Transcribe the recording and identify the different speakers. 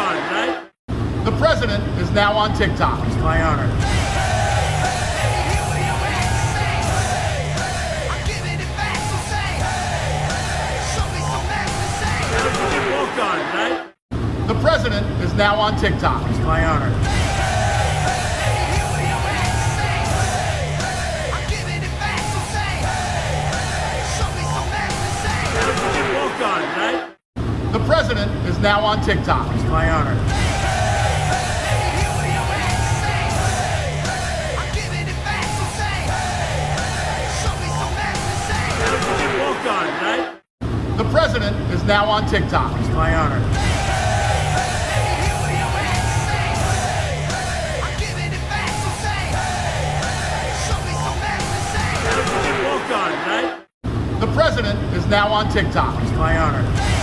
Speaker 1: on, right?
Speaker 2: The president is now on TikTok.
Speaker 1: It's my honor. Walk on, right?
Speaker 2: The president is now on TikTok.
Speaker 1: It's my honor. Walk on, right?
Speaker 2: The president is now on TikTok.
Speaker 1: It's my honor. Walk on, right?
Speaker 2: The president is now on TikTok.
Speaker 1: It's my honor. Walk on, right?
Speaker 2: The president is now on TikTok.
Speaker 1: It's my honor.